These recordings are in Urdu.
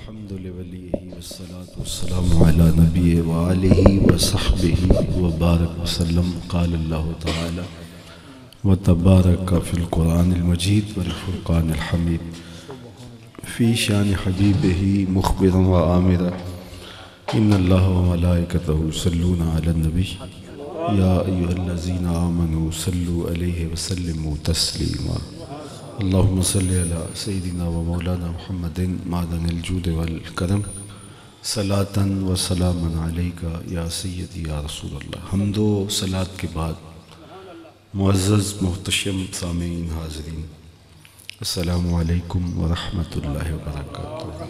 الحمد لوليه والصلاة والسلام على نبيه وآله وصحبه وبارك وسلم. قال الله تعالى: وتبارك في القرآن المجيد والفرقان الحميد في شان حبيبه مخبرا وآمرا إن الله وملائكته يصلون على النبي يا أيها الذين آمنوا صلوا عليه وسلموا تسليما. اللهم صل على سيدنا ومولانا محمد معدن الجود والكرم صلاة وسلاما عليك يا سيدي يا رسول اللہ. حمد و صلاة کے بعد معزز محتشم سامعین حاضرین، السلام علیکم ورحمۃ اللہ وبرکاتہ.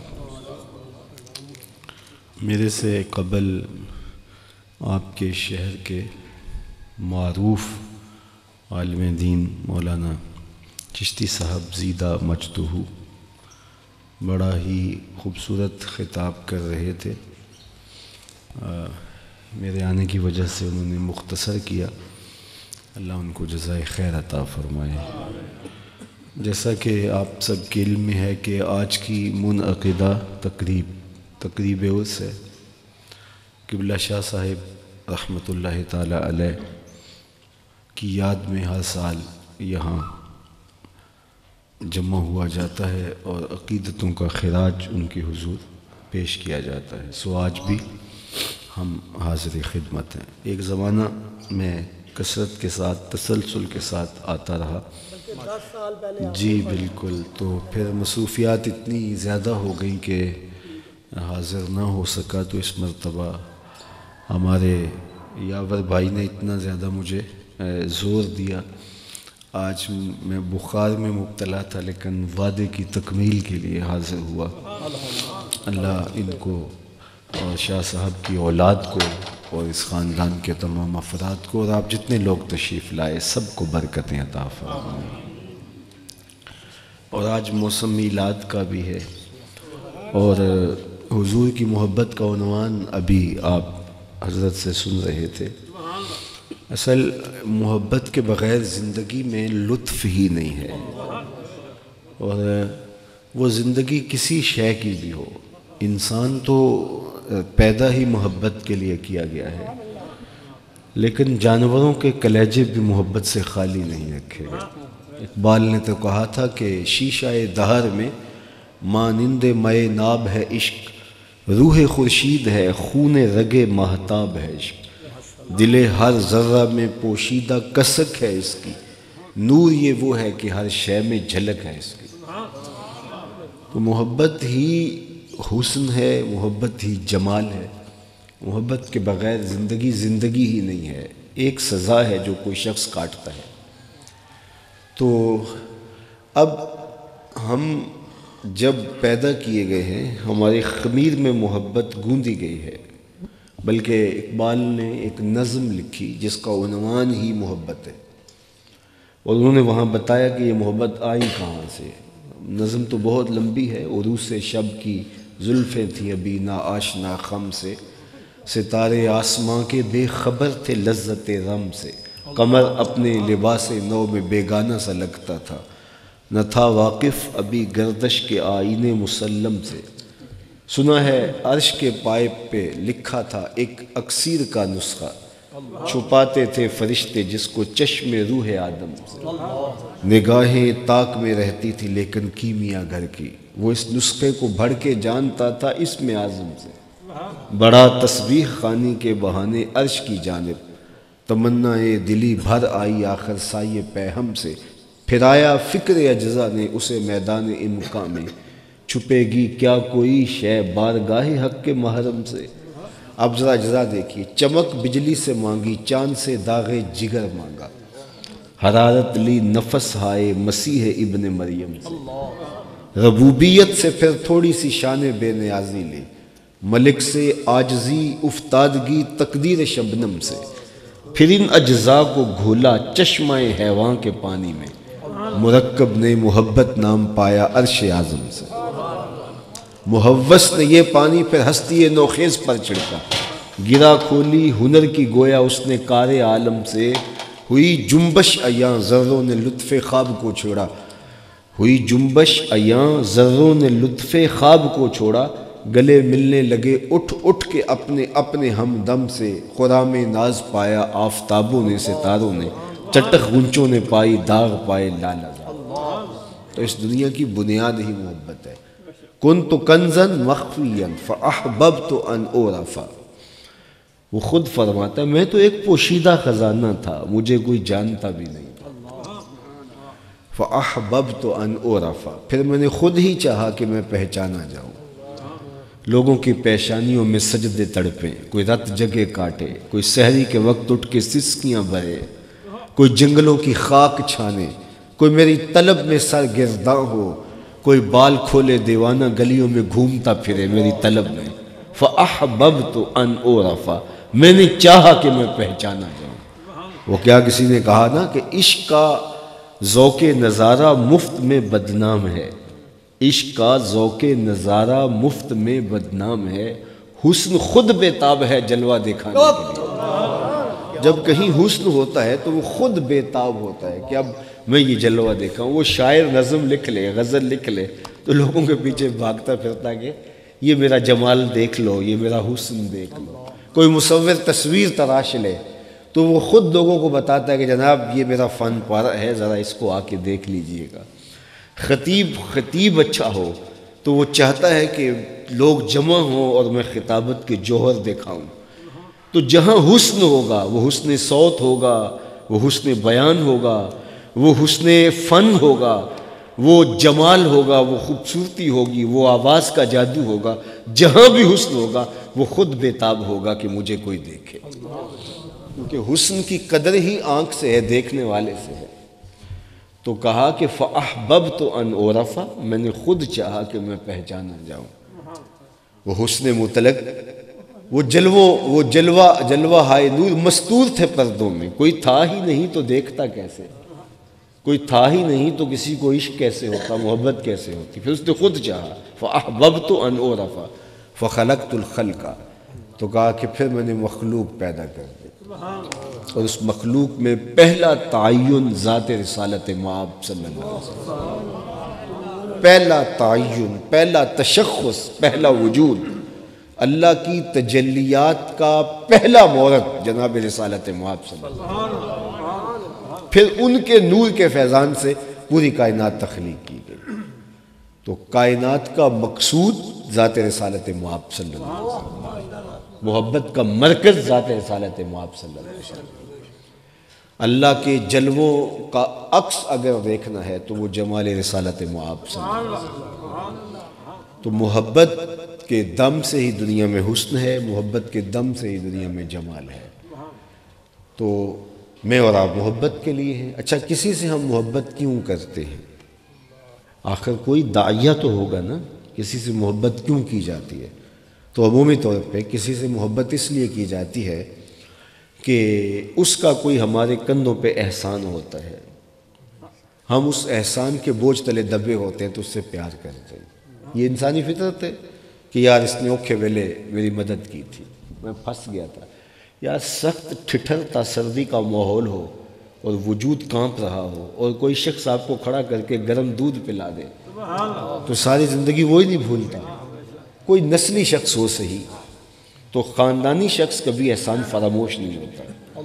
میرے سے قبل آپ کے شہر کے معروف عالم دین مولانا چشتی صاحب زیدہ مجدہ بڑا ہی خوبصورت خطاب کر رہے تھے. میرے آنے کی وجہ سے انہوں نے مختصر کیا، اللہ ان کو جزائے خیر عطا فرمائے. جیسا کہ آپ سب کے علم میں ہے کہ آج کی منعقدہ تقریب عرس ہے. قبلہ شاہ صاحب رحمۃ اللہ تعالی علیہ کی یاد میں ہر سال یہاں جمع ہوا جاتا ہے اور عقیدتوں کا خراج ان کے حضور پیش کیا جاتا ہے. سو آج بھی ہم حاضر خدمت ہیں. ایک زمانہ میں کثرت کے ساتھ تسلسل کے ساتھ آتا رہا. جی بالکل. تو پھر مصروفیات اتنی زیادہ ہو گئیں کہ حاضر نہ ہو سکا. تو اس مرتبہ ہمارے یاور بھائی نے اتنا زیادہ مجھے زور دیا. آج میں بخار میں مبتلا تھا لیکن وعدے کی تکمیل کے لیے حاضر ہوا. اللہ ان کو اور شاہ صاحب کی اولاد کو اور اس خاندان کے تمام افراد کو اور آپ جتنے لوگ تشریف لائے سب کو برکتیں عطا فرمائیں. اور آج موسم میلاد کا بھی ہے اور حضور کی محبت کا عنوان ابھی آپ حضرت سے سن رہے تھے. اصل محبت کے بغیر زندگی میں لطف ہی نہیں ہے. اور وہ زندگی کسی شے کی بھی ہو، انسان تو پیدا ہی محبت کے لیے کیا گیا ہے، لیکن جانوروں کے کلیجے بھی محبت سے خالی نہیں رکھے گئے. اقبال نے تو کہا تھا کہ شیشہ دہر میں مانند مے ناب ہے عشق، روح خورشید ہے خون رگ ماہتاب ہے عشق، دل ہر ذرہ میں پوشیدہ کسک ہے اس کی، نور یہ وہ ہے کہ ہر شے میں جھلک ہے اس کی. تو محبت ہی حسن ہے، محبت ہی جمال ہے. محبت کے بغیر زندگی ہی نہیں ہے. ایک سزا ہے جو کوئی شخص کاٹتا ہے. تو اب ہم جب پیدا کیے گئے ہیں ہمارے خمیر میں محبت گوندی گئی ہے. بلکہ اقبال نے ایک نظم لکھی جس کا عنوان ہی محبت ہے، اور انہوں نے وہاں بتایا کہ یہ محبت آئی کہاں سے. نظم تو بہت لمبی ہے. عروس شب کی زلفیں تھیں ابھی نا آشنا خم سے، ستارے آسماں کے بے خبر تھے لذت رم سے، قمر اپنے لباس نو میں بیگانہ سا لگتا تھا، نہ تھا واقف ابھی گردش کے آئینے مسلم سے. سنا ہے عرش کے پائپ پہ لکھا تھا ایک اکسیر کا نسخہ، چھپاتے تھے فرشتے جس کو چشم روح آدم سے، نگاہیں طاق میں رہتی تھی لیکن کیمیا گھر کی، وہ اس نسخے کو بھر کے جانتا تھا اسم اعظم سے، بڑا تسبیح خوانی کے بہانے عرش کی جانب، تمنا دلی بھر آئی آخر سائے پیہم سے، پھر آیا فکر اجزا نے اسے میدان امکان میں، چھپے گی کیا کوئی شے بارگاہ حق کے محرم سے. اب ذرا اجزا دیکھیے. چمک بجلی سے مانگی، چاند سے داغ جگر مانگا، حرارت لی نفس ہائے مسیح ابن مریم سے، ربوبیت سے پھر تھوڑی سی شان بے نیازی لی، ملک سے عاجزی افتادگی تقدیر شبنم سے، پھر ان اجزاء کو گھولا چشمہ حیوان کے پانی میں، مرکب نے محبت نام پایا عرش اعظم سے، محوس نے یہ پانی پھر ہستی نوخیز پر چھڑکا، گرا کھولی ہنر کی گویا اس نے کار عالم سے، ہوئی جنبش ایاں ذروں نے لطف خواب کو چھوڑا، ہوئی جنبش ایاں ذروں نے لطف خواب کو چھوڑا، گلے ملنے لگے اٹھ اٹھ کے اپنے اپنے ہمدم سے، خرام ناز پایا آفتابوں نے ستاروں نے، چٹخ غنچوں نے پائی داغ پائے لالا زار۔ تو اس دنیا کی بنیاد ہی محبت ہے۔ کنت کنزا مخفیا فاحببت ان اعرف، وہ خود فرماتا ہے میں تو ایک پوشیدہ خزانہ تھا، مجھے کوئی جانتا بھی نہیں تھا۔ فاحببت ان اعرف، پھر میں نے خود ہی چاہا کہ میں پہچانا جاؤں۔ لوگوں کی پیشانیوں میں سجدے تڑپیں، کوئی رت جگہ کاٹے، کوئی سحری کے وقت اٹھ کے سسکیاں بھرے، کوئی جنگلوں کی خاک چھانے، کوئی میری طلب میں سرگرداں ہو، کوئی بال کھولے دیوانہ گلیوں میں گھومتا پھرے میری طلب میں۔ فاحببت ان اعرف، میں نے چاہا کہ میں پہچانا جاؤں۔ وہ کیا کسی نے کہا نا کہ عشق کا ذوق نظارہ مفت میں بدنام ہے، عشق کا ذوق نظارہ مفت میں بدنام ہے، حسن خود بے تاب ہے جلوہ دکھانے کے لیے۔ جب کہیں حسن ہوتا ہے تو وہ خود بے تاب ہوتا ہے کہ اب میں یہ جلوہ دیکھاؤں۔ وہ شاعر نظم لکھ لے، غزل لکھ لے تو لوگوں کے پیچھے بھاگتا پھرتا کہ یہ میرا جمال دیکھ لو، یہ میرا حسن دیکھ لو۔ کوئی مصور تصویر تراش لے تو وہ خود لوگوں کو بتاتا ہے کہ جناب یہ میرا فن پارہ ہے، ذرا اس کو آ کے دیکھ لیجئے گا۔ خطیب اچھا ہو تو وہ چاہتا ہے کہ لوگ جمع ہوں اور میں خطابت کے جوہر دکھاؤں۔ تو جہاں حسن ہوگا وہ حسن صوت ہوگا، وہ حسن بیان ہوگا، وہ حسن فن ہوگا، وہ جمال ہوگا، وہ خوبصورتی ہوگی، وہ آواز کا جادو ہوگا۔ جہاں بھی حسن ہوگا وہ خود بے تاب ہوگا کہ مجھے کوئی دیکھے، کیونکہ حسن کی قدر ہی آنکھ سے ہے، دیکھنے والے سے ہے۔ تو کہا کہ فاحببت ان اعرف، میں نے خود چاہا کہ میں پہچانا جاؤں۔ وہ حسن مطلق، وہ جلوہ ہائے نور مستور تھے پردوں میں، کوئی تھا ہی نہیں تو دیکھتا کیسے، کوئی تھا ہی نہیں تو کسی کو عشق کیسے ہوتا، محبت کیسے ہوتی۔ پھر اس نے خود چاہا فاحببت ان اعرف فخلقت الخلق، تو کہا کہ پھر میں نے مخلوق پیدا کر دی، اور اس مخلوق میں پہلا تعین ذات رسالت مآب صلی اللہ علیہ وسلم، پہلا تعین، پہلا تشخص، پہلا وجود، اللہ کی تجلیات کا پہلا مورد جناب رسالت مآب صلی اللہ علیہ وسلم۔ پھر ان کے نور کے فیضان سے پوری کائنات تخلیق کی گئی۔ تو کائنات کا مقصود ذات رسالت مآب صلی اللہ علیہ وسلم، محبت کا مرکز ذات رسالت مآب صلی اللہ علیہ وسلم۔ اللہ کے جلووں کا عکس اگر دیکھنا ہے تو وہ جمال رسالت مآب صلی اللہ علیہ وسلم۔ تو محبت کے دم سے ہی دنیا میں حسن ہے، محبت کے دم سے ہی دنیا میں جمال ہے۔ تو میں اور آپ محبت کے لیے ہیں۔ اچھا، کسی سے ہم محبت کیوں کرتے ہیں؟ آخر کوئی داعیہ تو ہوگا نا، کسی سے محبت کیوں کی جاتی ہے؟ تو عمومی طور پہ کسی سے محبت اس لیے کی جاتی ہے کہ اس کا کوئی ہمارے کندھوں پہ احسان ہوتا ہے، ہم اس احسان کے بوجھ تلے دبے ہوتے ہیں تو اس سے پیار کرتے ہیں۔ یہ انسانی فطرت ہے کہ یار اس نے اوکھے ویلے میری مدد کی تھی، میں پھنس گیا تھا، یا سخت ٹھٹھرتا سردی کا ماحول ہو اور وجود کانپ رہا ہو اور کوئی شخص آپ کو کھڑا کر کے گرم دودھ پلا دے تو ساری زندگی وہی نہیں بھولتا۔ کوئی نسلی شخص ہو صحیح، تو خاندانی شخص کبھی احسان فراموش نہیں ہوتا۔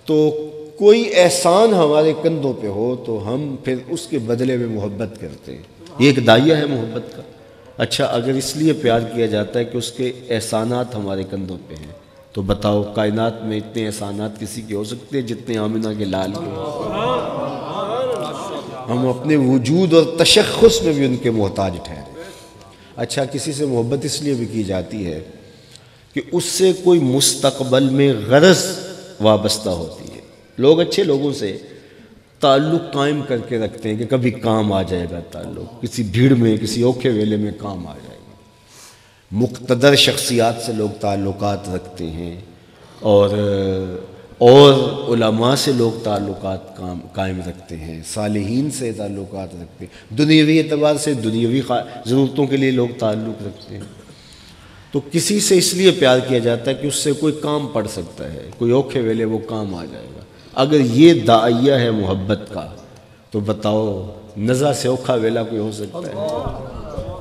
تو کوئی احسان ہمارے کندھوں پہ ہو تو ہم پھر اس کے بدلے میں محبت کرتے ہیں، یہ ایک داعیہ ہے محبت کا۔ اچھا، اگر اس لیے پیار کیا جاتا ہے کہ اس کے احسانات ہمارے کندھوں پہ ہیں تو بتاؤ کائنات میں اتنے احسانات کسی کے ہو سکتے ہیں جتنے آمنہ کے لال کے؟ ہم اپنے وجود اور تشخص میں بھی ان کے محتاج ٹھہرے۔ اچھا، کسی سے محبت اس لیے بھی کی جاتی ہے کہ اس سے کوئی مستقبل میں غرض وابستہ ہوتی ہے۔ لوگ اچھے لوگوں سے تعلق قائم کر کے رکھتے ہیں کہ کبھی کام آ جائے گا، تعلق کسی بھیڑ میں، کسی اوکھے ویلے میں کام آ جائے گا۔ مقتدر شخصیات سے لوگ تعلقات رکھتے ہیں، اور علماء سے لوگ تعلقات قائم رکھتے ہیں، صالحین سے تعلقات رکھتے ہیں، دنیاوی اعتبار سے دنیاوی ضرورتوں کے لیے لوگ تعلق رکھتے ہیں۔ تو کسی سے اس لیے پیار کیا جاتا ہے کہ اس سے کوئی کام پڑ سکتا ہے، کوئی اوکھے ویلے وہ کام آ جائے گا۔ اگر یہ داعیہ ہے محبت کا تو بتاؤ نزع سے اوکھا ویلا کوئی ہو سکتا ہے؟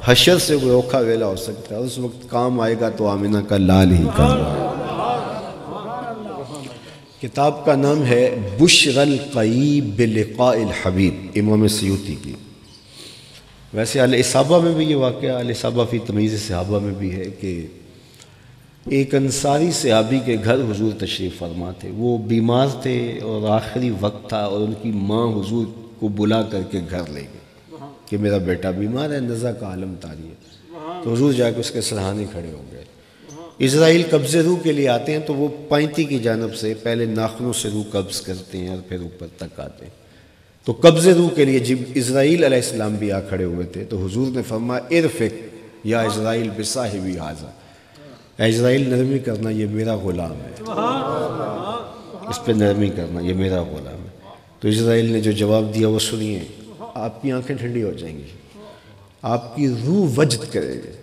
حشر سے کوئی اوکھا ویلا ہو سکتا ہے، اس وقت کام آئے گا تو آمینہ کا لال ہی کام آئے گا۔ کتاب کا نام ہے بشر القیب بلقاء الحبیب، امام سیوطی کی۔ ویسے الاصابہ میں بھی یہ واقعہ، الاصابہ فی تمییز صحابہ میں بھی ہے کہ ایک انصاری صحابی کے گھر حضور تشریف فرما تھے، وہ بیمار تھے اور آخری وقت تھا، اور ان کی ماں حضور کو بلا کر کے گھر لے گئی کہ میرا بیٹا بیمار ہے، نزع کا عالم طاری ہے۔ تو حضور جا کے اس کے سرہانے کھڑے ہو گئے۔ اسرائیل قبض روح کے لیے آتے ہیں تو وہ پینتی کی جانب سے پہلے ناخنوں سے روح قبض کرتے ہیں اور پھر اوپر تک آتے ہیں۔ تو قبض روح کے لیے جب اسرائیل علیہ السلام بھی آ کھڑے ہوئے تھے تو حضور نے فرمایا ارفق یا اسرائیل بصاحبی ھذا، اے اسرائیل نرمی کرنا، یہ میرا غلام ہے، اس پہ نرمی کرنا، یہ میرا غلام ہے۔ تو اسرائیل نے جو جواب دیا وہ سنیے، آپ کی آنکھیں ٹھنڈی ہو جائیں گی، آپ کی روح وجد کرے گی۔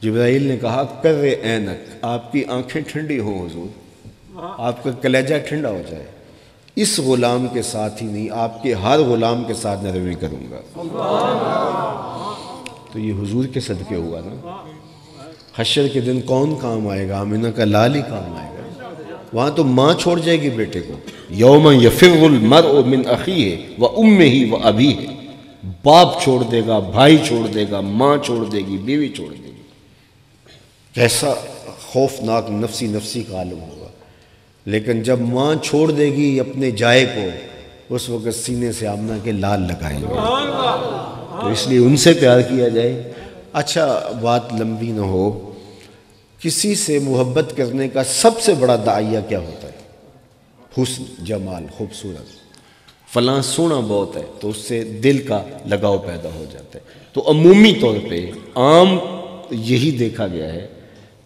جبرائیل نے کہا کر عینک، آپ کی آنکھیں ٹھنڈی ہوں حضور، آپ کا کلیجہ ٹھنڈا ہو جائے، اس غلام کے ساتھ ہی نہیں آپ کے ہر غلام کے ساتھ نرمی کروں گا۔ تو یہ حضور کے صدقے ہوا نا۔ حشر کے دن کون کام آئے گا؟ آمینہ کا لال ہی کام آئے گا۔ وہاں تو ماں چھوڑ جائے گی بیٹے کو، یوم یفر المرء من اخیہ و امہ و ابیہ، باپ چھوڑ دے گا، بھائی چھوڑ دے گا، ماں چھوڑ دے گی، بیوی چھوڑ دے گی۔ کیسا خوفناک نفسی کا عالم ہوگا۔ لیکن جب ماں چھوڑ دے گی اپنے جائے کو، اس وقت سینے سے آمنہ کے لال لگائیں گے۔ تو اس لیے ان سے پیار کیا جائے۔ اچھا بات لمبی نہ ہو، کسی سے محبت کرنے کا سب سے بڑا داعیہ کیا ہوتا ہے؟ حسن، جمال، خوبصورت، فلاں سونا بہت ہے تو اس سے دل کا لگاؤ پیدا ہو جاتا ہے۔ تو عمومی طور پہ عام یہی دیکھا گیا ہے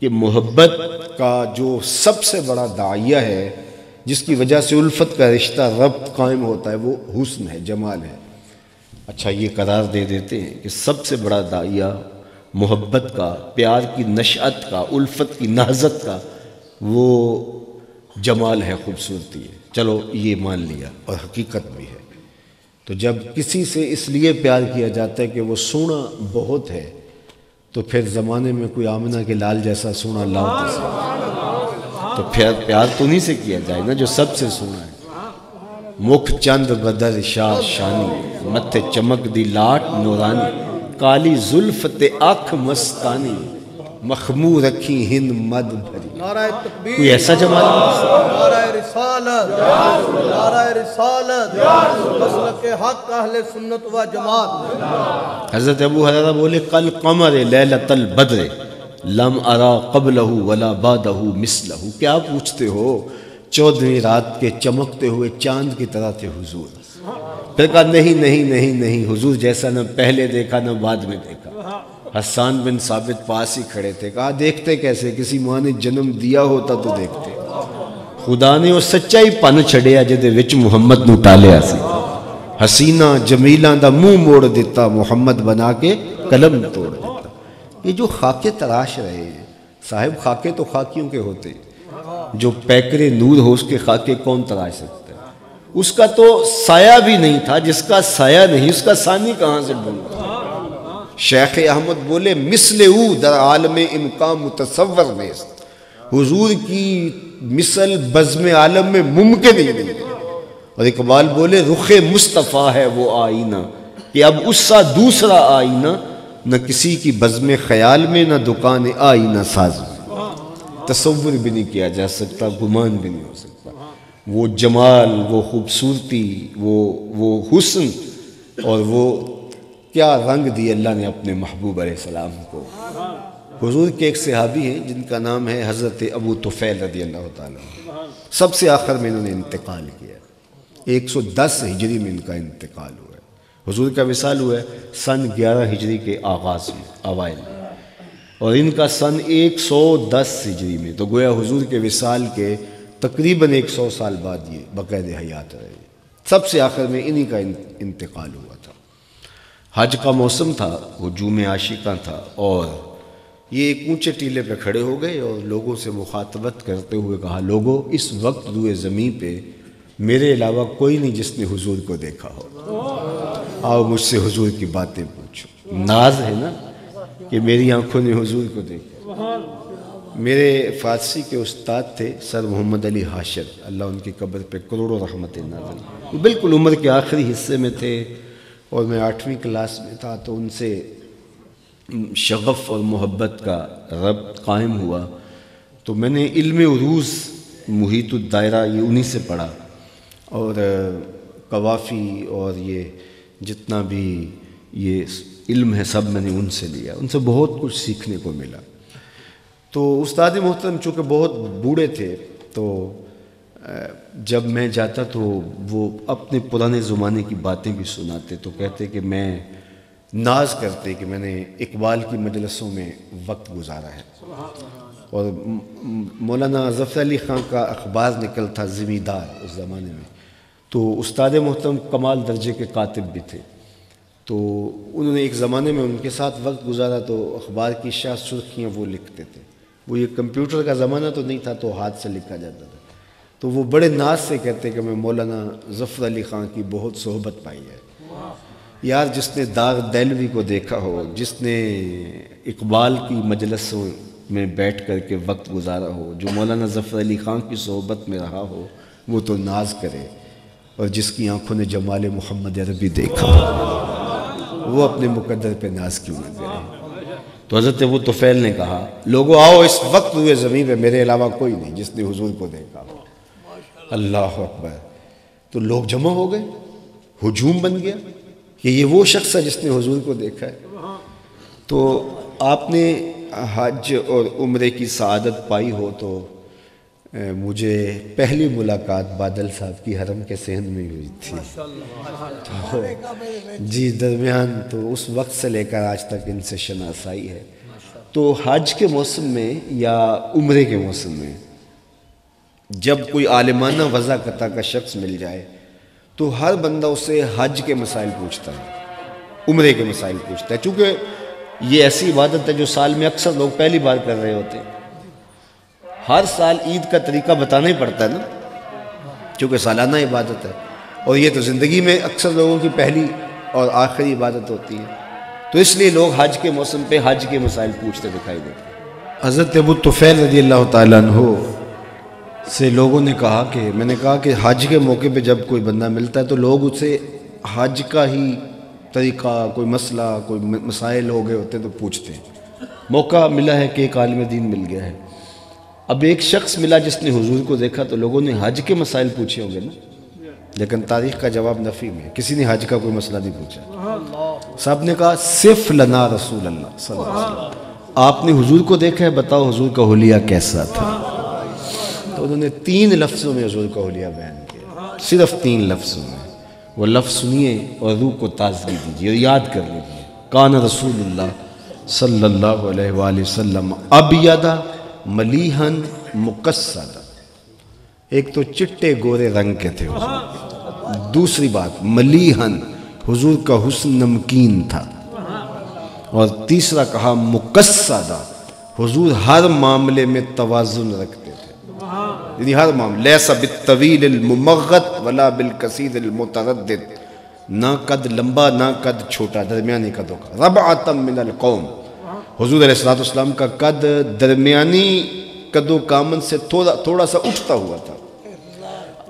کہ محبت کا جو سب سے بڑا داعیہ ہے، جس کی وجہ سے الفت کا رشتہ ربط قائم ہوتا ہے، وہ حسن ہے، جمال ہے۔ اچھا یہ قرار دے دیتے ہیں کہ سب سے بڑا داعیہ محبت کا، پیار کی نشأت کا، الفت کی نہضت کا وہ جمال ہے، خوبصورتی ہے۔ چلو یہ مان لیا اور حقیقت بھی ہے۔ تو جب کسی سے اس لیے پیار کیا جاتا ہے کہ وہ سونا بہت ہے، تو پھر زمانے میں کوئی آمنہ کے لال جیسا سونا لاؤ تو پھر پیار تو نہیں سے کیا جائے نا جو سب سے سونا ہے۔ مکھ چند بدر شاہ شانی، متھے چمک دی لاٹ نورانی، کالی زلف تے آنکھ مستانی، مخمور رکھی ہند مد بھری۔ نعرہ تکبیر، کوئی ایسا جمال نعرہ رسالت، نعرہ رسالت، مسلک حق اہل سنت و جماعت۔ حضرت ابو ہریرہ بولے قل قمر لیلۃ البدر لم ارا قبلہ ولا بعدہ مثلہ۔ کیا پوچھتے ہو؟ 14ویں رات کے چمکتے ہوئے چاند کی طرح تھے حضور۔ پھر کہا نہیں نہیں نہیں نہیں، حضور جیسا نہ پہلے دیکھا نہ بعد میں دیکھا۔ حسان بن ثابت پاس ہی کھڑے تھے، کہا دیکھتے کیسے؟ کسی ماں نے جنم دیا ہوتا تو دیکھتے۔ خدا نے وہ سچائی پن چھڑیا جدے وچ محمد نو ٹالیا سی۔ حسینہ جمیلاں دا منہ موڑ دیتا، محمد بنا کے قلم توڑ دیتا۔ یہ جو خاکے تراش رہے ہیں صاحب، خاکے تو خاکیوں کے ہوتے، جو پیکر نور ہو اس کے خاکے کون تراش سکتا ہے؟ اس کا تو سایہ بھی نہیں تھا، جس کا سایہ نہیں اس کا ثانی کہاں سے ڈھونڈا؟ شیخ احمد بولے مثل او در عالم امکان متصور نیست، حضور کی مثل بزم عالم میں ممکن ہی نہیں۔ اور اقبال بولے رخ مصطفیٰ ہے وہ آئینہ، کہ اب اس سا دوسرا آئینہ نہ کسی کی بزم خیال میں نہ دکان آئینہ ساز میں، تصور بھی نہیں کیا جا سکتا، گمان بھی نہیں ہو سکتا۔ وہ جمال، وہ خوبصورتی، وہ حسن، اور وہ کیا رنگ دی اللہ نے اپنے محبوب علیہ السلام کو۔ حضور کے ایک صحابی ہیں جن کا نام ہے حضرت ابو طفیل رضی اللہ تعالیٰ، سب سے آخر میں انہوں نے انتقال کیا۔ 110 ہجری میں ان کا انتقال ہوا ہے۔ حضور کا وصال ہوا ہے سن 11 ہجری کے آغاز میں، اوائل میں، اور ان کا سن 110 ہجری میں، تو گویا حضور کے وصال کے تقریباً 100 سال بعد یہ بقید حیات رہے۔ سب سے آخر میں انہی کا انتقال ہوا تھا۔ حج کا موسم تھا، ہجوم عاشقاں تھا، اور یہ ایک اونچے ٹیلے پہ کھڑے ہو گئے اور لوگوں سے مخاطبت کرتے ہوئے کہا لوگوں اس وقت روئے زمین پہ میرے علاوہ کوئی نہیں جس نے حضور کو دیکھا ہو، آؤ مجھ سے حضور کی باتیں پوچھو۔ ناز ہے نا کہ میری آنکھوں نے حضور کو دیکھا۔ میرے فارسی کے استاد تھے سر محمد علی حاشر، اللہ ان کی قبر پہ کروڑوں رحمتیں نازل۔ وہ بالکل عمر کے آخری حصے میں تھے اور میں 8ویں کلاس میں تھا، تو ان سے شغف اور محبت کا ربط قائم ہوا۔ تو میں نے علم عروض محیط الدائرہ یہ انہی سے پڑھا، اور قوافی اور یہ جتنا بھی یہ علم ہے سب میں نے ان سے لیا، ان سے بہت کچھ سیکھنے کو ملا۔ تو استاد محترم چونکہ بہت بوڑھے تھے، تو جب میں جاتا تو وہ اپنے پرانے زمانے کی باتیں بھی سناتے، تو کہتے کہ میں ناز کرتے کہ میں نے اقبال کی مجلسوں میں وقت گزارا ہے۔ اور مولانا ظفر علی خان کا اخبار نکل تھا زمیندار اس زمانے میں، تو استاد محترم کمال درجے کے کاتب بھی تھے، تو انہوں نے ایک زمانے میں ان کے ساتھ وقت گزارا، تو اخبار کی شاہ سرخیاں وہ لکھتے تھے۔ وہ یہ کمپیوٹر کا زمانہ تو نہیں تھا، تو ہاتھ سے لکھا جاتا تھا، تو وہ بڑے ناز سے کہتے کہ میں مولانا ظفر علی خان کی بہت صحبت پائی ہے۔ یار جس نے داغ دہلوی کو دیکھا ہو، جس نے اقبال کی مجلسوں میں بیٹھ کر کے وقت گزارا ہو، جو مولانا ظفر علی خان کی صحبت میں رہا ہو، وہ تو ناز کرے، اور جس کی آنکھوں نے جمال محمد عربی دیکھا وہ اپنے مقدر پہ ناز کیوں نہ کرے۔ تو حضرت ابو طفیل نے کہا لوگوں آؤ اس وقت ہوئے زمین پہ میرے علاوہ کوئی نہیں جس نے حضور کو دیکھا ہو۔ اللہ اکبر۔ تو لوگ جمع ہو گئے، ہجوم بن گیا کہ یہ وہ شخص ہے جس نے حضور کو دیکھا ہے۔ تو آپ نے حج اور عمرے کی سعادت پائی ہو، تو مجھے پہلی ملاقات بادل صاحب کی حرم کے صحن میں ہوئی تھی۔ جی درمیان تو اس وقت سے لے کر آج تک ان سے شناسائی ہے۔ تو حج کے موسم میں یا عمرے کے موسم میں جب کوئی عالمانہ وضع قطع کا شخص مل جائے تو ہر بندہ اسے حج کے مسائل پوچھتا ہے، عمرے کے مسائل پوچھتا ہے، چونکہ یہ ایسی عبادت ہے جو سال میں اکثر لوگ پہلی بار کر رہے ہوتے ہیں۔ ہر سال عید کا طریقہ بتانا ہی پڑتا ہے نا، کیونکہ سالانہ عبادت ہے، اور یہ تو زندگی میں اکثر لوگوں کی پہلی اور آخری عبادت ہوتی ہے، تو اس لیے لوگ حج کے موسم پہ حج کے مسائل پوچھتے دکھائی دیتے ہیں۔ حضرت ابو طفیل رضی اللہ تعالیٰ عنہ سے لوگوں نے کہا کہ میں نے کہا کہ حج کے موقع پہ جب کوئی بندہ ملتا ہے تو لوگ اسے حج کا ہی طریقہ، کوئی مسئلہ، کوئی مسائل ہو گئے ہوتے ہیں تو پوچھتے ہیں۔ موقع ملا ہے کہ ایک عالم دین مل گیا ہے، اب ایک شخص ملا جس نے حضور کو دیکھا تو لوگوں نے حج کے مسائل پوچھے ہوں گے نا، لیکن تاریخ کا جواب نفی میں ہے، کسی نے حج کا کوئی مسئلہ نہیں پوچھا۔ صاحب نے کہا صف لنا رسول اللہ صلی اللہ علیہ وسلم، آپ نے حضور کو دیکھا ہے، بتاؤ حضور کا حلیہ کیسا تھا؟ تو انہوں نے 3 لفظوں میں حضور کا حلیہ بیان کیا، صرف 3 لفظوں میں۔ وہ لفظ سنیے اور روح کو تازگی دیجیے اور یاد کر لیجیے۔ کان رسول اللہ صلی اللہ علیہ وآلہ وسلم ابیض ملیحن مقصد، ایک تو چٹے گورے رنگ کے تھے حضور، دوسری بات ملیحن، حضور کا حسن نمکین تھا، اور تیسرا کہا مقصدہ، حضور ہر معاملے میں توازن رکھتے تھے، یعنی ہر معاملے، لیس بالطویل الممغط ولا بالکثیر المتردد، نہ قد لمبا نہ قد چھوٹا، درمیانی قدوں کا، ربعۃ من القوم، حضور علیہ السلام کا قد درمیانی قد و کامن سے تھوڑا سا اٹھتا ہوا تھا،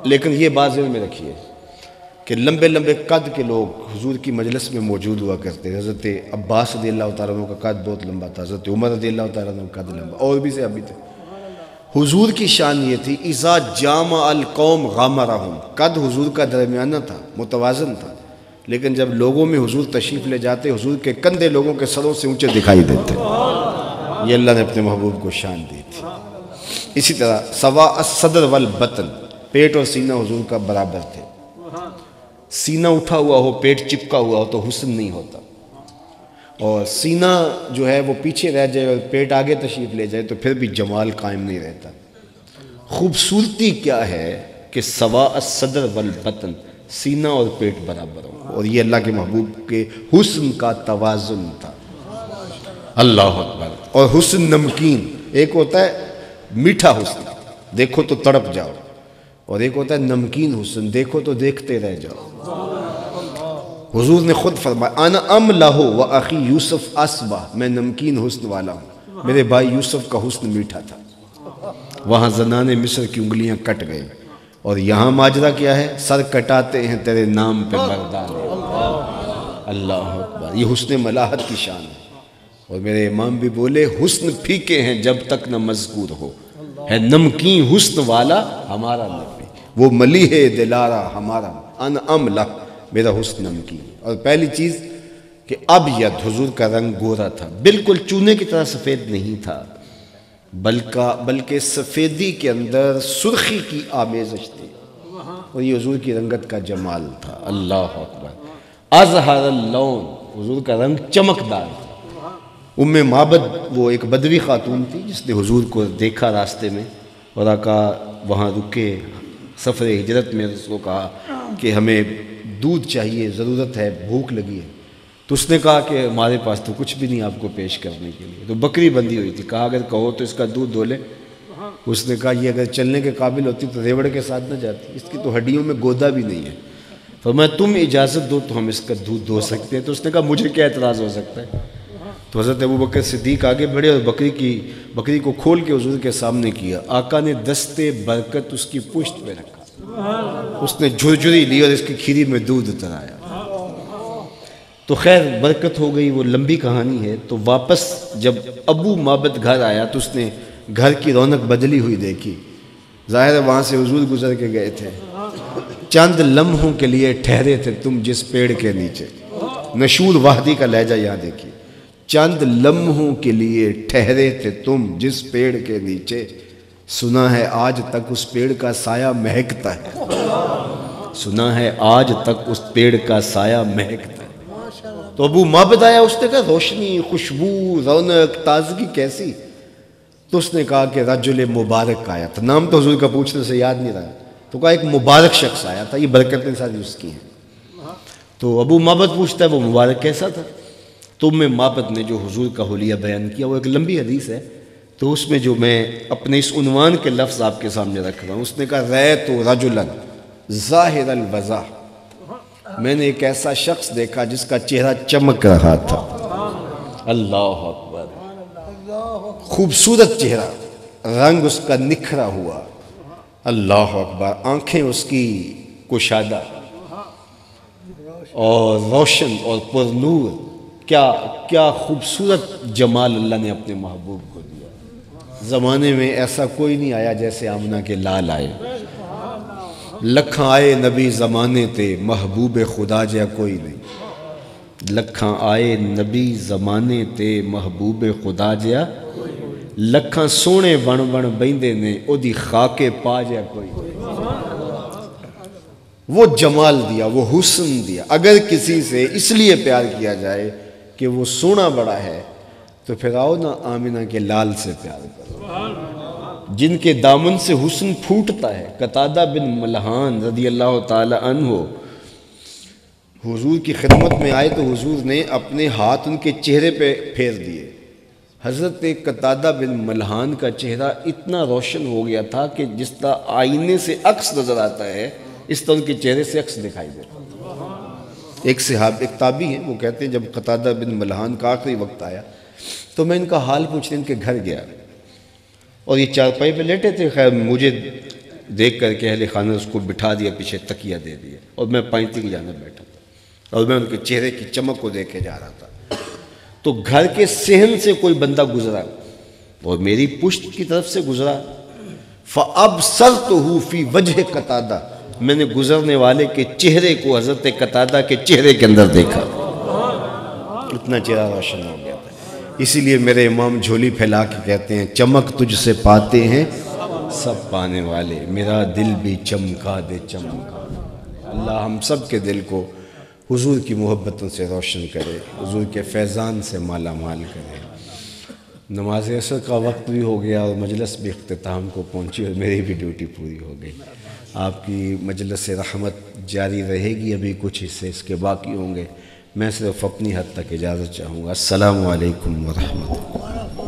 لیکن یہ بات ذہن میں رکھیے کہ لمبے لمبے قد کے لوگ حضور کی مجلس میں موجود ہوا کرتے تھے۔ حضرت عباس رضی اللہ تعالیٰ عنہ کا قد بہت لمبا تھا، حضرت عمر رضی اللہ تعالیٰ عنہ کا قد لمبا، اور بھی سے ابھی تھے۔ حضور کی شان یہ تھی اذا جامع القوم غامرہم، قد حضور کا درمیانہ تھا، متوازن تھا، لیکن جب لوگوں میں حضور تشریف لے جاتے حضور کے کندھے لوگوں کے سروں سے اونچے دکھائی دیتے۔ یہ اللہ نے اپنے محبوب کو شان دی تھی۔ اسی طرح سوا الصدر والبطن، پیٹ اور سینہ حضور کا برابر تھے، سینہ اٹھا ہوا ہو پیٹ چپکا ہوا ہو تو حسن نہیں ہوتا، اور سینہ جو ہے وہ پیچھے رہ جائے اور پیٹ آگے تشریف لے جائے تو پھر بھی جمال قائم نہیں رہتا۔ خوبصورتی کیا ہے کہ سوا الصدر والبطن، سینہ اور پیٹ برابر ہو، اور یہ اللہ کے محبوب کے حسن کا توازن تھا۔ اللہ اکبر۔ اور حسن نمکین، ایک ہوتا ہے میٹھا حسن، دیکھو تو تڑپ جاؤ، اور ایک ہوتا ہے نمکین حسن، دیکھو تو دیکھتے رہ جاؤ۔ حضور نے خود فرمایا انا املہ و اخی یوسف اسبہ، میں نمکین حسن والا ہوں، میرے بھائی یوسف کا حسن میٹھا تھا۔ وہاں زنان مصر کی انگلیاں کٹ گئیں، اور یہاں ماجرا کیا ہے؟ سر کٹاتے ہیں تیرے نام پہ مردان۔ اللہ اکبر، یہ حسن ملاحت کی شان ہے۔ اور میرے امام بھی بولے حسن پھیکے ہیں جب تک نہ مذکور ہو، ہے نمکین حسن والا ہمارا نبی، وہ ملیح دلارا ہمارا، ان املہ میرا حسن نمکین۔ اور پہلی چیز کہ ابیض، حضور کا رنگ گورا تھا، بالکل چونے کی طرح سفید نہیں تھا، بلکہ سفیدی کے اندر سرخی کی آمیزش تھی، اور یہ حضور کی رنگت کا جمال تھا۔ اللہ اکبر، اظہر اللون، حضور کا رنگ چمکدار تھا۔ معبد وہ ایک بدوی خاتون تھی جس نے حضور کو دیکھا راستے میں، اور آقا وہاں رکے سفر ہجرت میں، اس کو کہا کہ ہمیں دودھ چاہیے، ضرورت ہے، بھوک لگی ہے۔ تو اس نے کہا کہ ہمارے پاس تو کچھ بھی نہیں آپ کو پیش کرنے کے لیے، تو بکری بندھی ہوئی تھی، کہا اگر کہو تو اس کا دودھ دھو لے۔ اس نے کہا یہ اگر چلنے کے قابل ہوتی تو ریوڑ کے ساتھ نہ جاتی، اس کی تو ہڈیوں میں گودا بھی نہیں ہے، فرمایا تم اجازت دو تو ہم اس کا دودھ دھو سکتے ہیں۔ تو اس نے کہا مجھے کیا اعتراض ہو سکتا ہے؟ تو حضرت ابوبکر صدیق آگے بڑھے اور بکری کو کھول کے حضور کے سامنے کیا۔ آقا نے دستے برکت اس کی پشت پہ رکھا، اس نے جھرجھری لی اور اس کی کھیری میں دودھ اترایا۔ تو خیر برکت ہو گئی، وہ لمبی کہانی ہے۔ تو واپس جب ابو معبد گھر آیا تو اس نے گھر کی رونق بدلی ہوئی دیکھی، ظاہر ہے وہاں سے حضور گزر کے گئے تھے۔ چند لمحوں کے لیے ٹھہرے تھے تم جس پیڑ کے نیچے، نشور وحدی کا لہجہ یہاں دیکھیے، چند لمحوں کے لیے ٹھہرے تھے تم جس پیڑ کے نیچے، سنا ہے آج تک اس پیڑ کا سایہ مہکتا ہے، سنا ہے آج تک اس پیڑ کا سایہ مہکتا ہے۔ تو ابو معبد آیا، اس نے کہا روشنی، خوشبو، رونق، تازگی کیسی؟ تو اس نے کہا کہ رجل مبارک آیا تھا، نام تو حضور کا پوچھنے سے یاد نہیں رہا، تو کہا ایک مبارک شخص آیا تھا، یہ برکتیں ساری اس کی ہیں۔ تو ابو معبد پوچھتا ہے وہ مبارک کیسا تھا؟ تو معبد نے جو حضور کا حلیہ بیان کیا وہ ایک لمبی حدیث ہے، تو اس میں جو میں اپنے اس عنوان کے لفظ آپ کے سامنے رکھ رہا ہوں، اس نے کہا رأیت رجلا ظاہر الوضاح، میں نے ایک ایسا شخص دیکھا جس کا چہرہ چمک رہا تھا۔ اللہ اکبر، خوبصورت چہرہ، رنگ اس کا نکھرا ہوا، اللہ اکبر، آنکھیں اس کی کشادہ اور روشن اور پر نور، کیا خوبصورت جمال اللہ نے اپنے محبوب کو دیا۔ زمانے میں ایسا کوئی نہیں آیا جیسے آمنہ کے لال آئے، لکھاں آئے نبی زمانے تے محبوب خدا جیا کوئی نہیں، لکھاں آئے نبی زمانے تے محبوب خدا جیا، لکھاں سونے بن بن بیندے نے او دی خاکے پا جیا کوئی نہیں۔ وہ جمال دیا، وہ حسن دیا۔ اگر کسی سے اس لیے پیار کیا جائے کہ وہ سونا بڑا ہے تو پھر آؤ نا آمنہ کے لال سے پیار کرو، جن کے دامن سے حسن پھوٹتا ہے۔ قتادہ بن ملحان رضی اللہ تعالی عنہ حضور کی خدمت میں آئے تو حضور نے اپنے ہاتھ ان کے چہرے پہ پھیر دیے۔ حضرت قتادہ بن ملحان کا چہرہ اتنا روشن ہو گیا تھا کہ جس طرح آئینے سے عکس نظر آتا ہے اس طرح ان کے چہرے سے عکس دکھائی دیتا۔ ایک تابعی ہیں، وہ کہتے ہیں جب قتادہ بن ملحان کا آخری وقت آیا تو میں ان کا حال پوچھنے ان کے گھر گیا، اور یہ چارپائی پہ لیٹے تھے۔ خیر مجھے دیکھ کر کے اہل خانہ اس کو بٹھا دیا، پیچھے تکیہ دے دیا، اور میں پائنتی کی جانب بیٹھا تھا، اور میں ان کے چہرے کی چمک کو دیکھے جا رہا تھا۔ تو گھر کے صحن سے کوئی بندہ گزرا اور میری پشت کی طرف سے گزرا، فَأَبْصَرْتُهُ فِي وَجْهِ قتادہ، میں نے گزرنے والے کے چہرے کو حضرت قتادہ کے چہرے کے اندر دیکھا، اتنا چہرہ روشن ہو گیا تھا۔ اسی لیے میرے امام جھولی پھیلا کے کہتے ہیں چمک تجھ سے پاتے ہیں سب پانے والے، میرا دل بھی چمکا دے چمکا۔ اللہ ہم سب کے دل کو حضور کی محبتوں سے روشن کرے، حضور کے فیضان سے مالا مال کرے۔ نماز عصر کا وقت بھی ہو گیا اور مجلس بھی اختتام کو پہنچی اور میری بھی ڈیوٹی پوری ہو گئی۔ آپ کی مجلس رحمت جاری رہے گی، ابھی کچھ حصے اس کے باقی ہوں گے۔ میں صرف اپنی حد تک اجازت چاہوں گا۔ السلام علیکم ورحمۃ اللہ۔